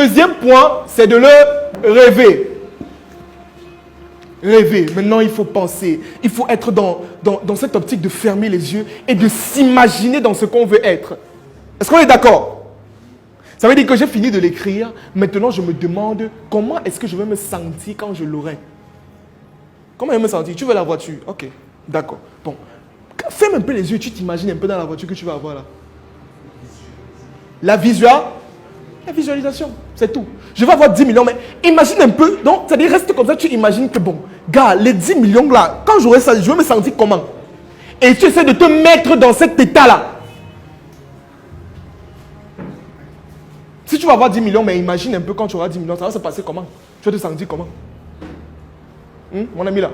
deuxième point, c'est de le rêver. Rêver. Maintenant, il faut penser. Il faut être dans cette optique de fermer les yeux et de s'imaginer dans ce qu'on veut être. Est-ce qu'on est d'accord? Ça veut dire que j'ai fini de l'écrire. Maintenant, je me demande comment est-ce que je vais me sentir quand je l'aurai. Comment je vais me sentir? Tu veux la voiture? Ok, d'accord. Bon, ferme un peu les yeux, tu t'imagines un peu dans la voiture que tu vas avoir là. La visualisation, c'est tout. Je vais avoir 10 millions, mais imagine un peu. Donc, c'est-à-dire, reste comme ça, tu imagines que bon, gars, les 10 millions là, quand j'aurai ça, je vais me sentir comment? Et tu essaies de te mettre dans cet état-là. Si tu vas avoir 10 millions, mais imagine un peu quand tu auras 10 millions, ça va se passer comment? Tu vas te sentir comment? Mon ami là.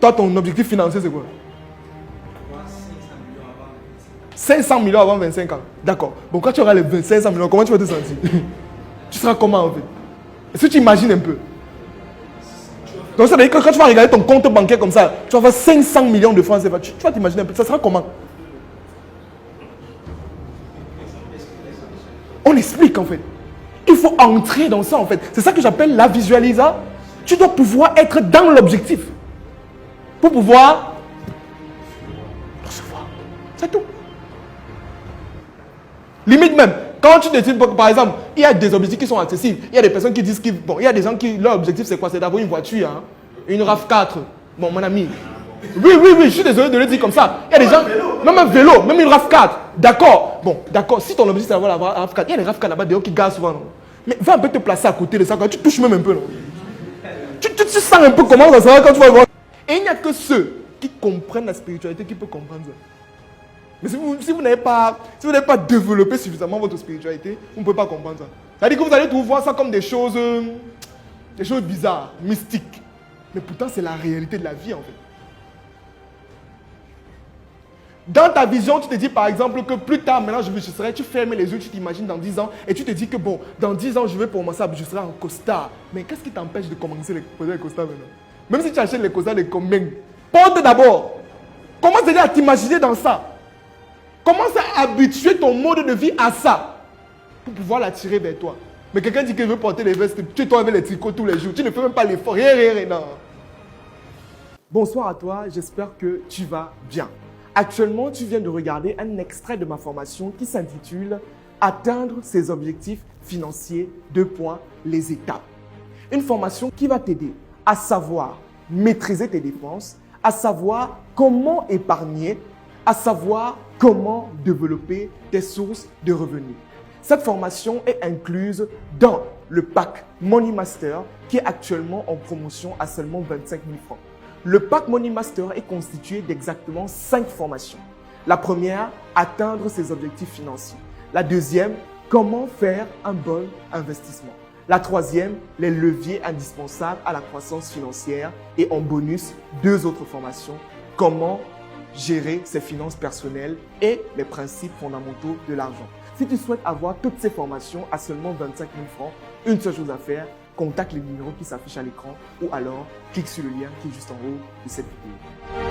Toi, ton objectif financier, c'est quoi? 500 millions avant 25 ans. D'accord. Bon, quand tu auras les 500 millions, comment tu vas te sentir? Tu seras comment en fait? Est-ce que tu imagines un peu? Donc, ça veut dire que quand tu vas regarder ton compte bancaire comme ça, tu vas avoir 500 millions de francs CFA. Tu vas t'imaginer un peu. Ça sera comment? On explique en fait. Il faut entrer dans ça en fait. C'est ça que j'appelle la visualisation. Tu dois pouvoir être dans l'objectif. Pour pouvoir recevoir. C'est tout. Limite même, quand tu décides, par exemple, il y a des objectifs qui sont accessibles. Il y a des personnes qui disent qu'il il y a des gens qui, leur objectif c'est quoi? C'est d'avoir une voiture, hein? Une RAV4. Bon, mon ami. Oui, je suis désolé de le dire comme ça. Il y a des gens, même un vélo, même une RAV4. D'accord. Bon, d'accord. Si ton objectif c'est d'avoir la RAV4, il y a des RAV4 là-bas dehors qui gazent souvent. Non? Mais va un peu te placer à côté de ça, quand tu touches même un peu. Non? Tu sens un peu comment ça sera quand tu vas voir. Et il n'y a que ceux qui comprennent la spiritualité qui peuvent comprendre ça. Mais si vous n'avez pas développé suffisamment votre spiritualité, vous ne pouvez pas comprendre ça. C'est-à-dire que vous allez tout voir ça comme des choses bizarres, mystiques. Mais pourtant, c'est la réalité de la vie en fait. Dans ta vision, tu te dis par exemple que plus tard, maintenant je serai, tu fermes les yeux, tu t'imagines dans 10 ans et tu te dis que bon, dans 10 ans je vais commencer à je serai en costard. Mais qu'est-ce qui t'empêche de commencer les costards maintenant? Même si tu achètes les costards de combien? Porte d'abord. Commence déjà à t'imaginer dans ça. Commence à habituer ton mode de vie à ça pour pouvoir l'attirer vers toi. Mais quelqu'un dit qu'il veut porter les vestes, tu toi avec les tricots tous les jours, tu ne fais même pas l'effort, rien, non. Bonsoir à toi, j'espère que tu vas bien. Actuellement, tu viens de regarder un extrait de ma formation qui s'intitule « Atteindre ses objectifs financiers, les étapes ». Une formation qui va t'aider à savoir maîtriser tes dépenses, à savoir comment épargner, à savoir comment développer tes sources de revenus. Cette formation est incluse dans le pack Money Master qui est actuellement en promotion à seulement 25 000 francs. Le pack Money Master est constitué d'exactement 5 formations. La première, atteindre ses objectifs financiers. La deuxième, comment faire un bon investissement. La troisième, les leviers indispensables à la croissance financière. Et en bonus, 2 autres formations, comment gérer ses finances personnelles et les principes fondamentaux de l'argent. Si tu souhaites avoir toutes ces formations à seulement 25 000 francs, une seule chose à faire, contacte les numéros qui s'affichent à l'écran ou alors clique sur le lien qui est juste en haut de cette vidéo.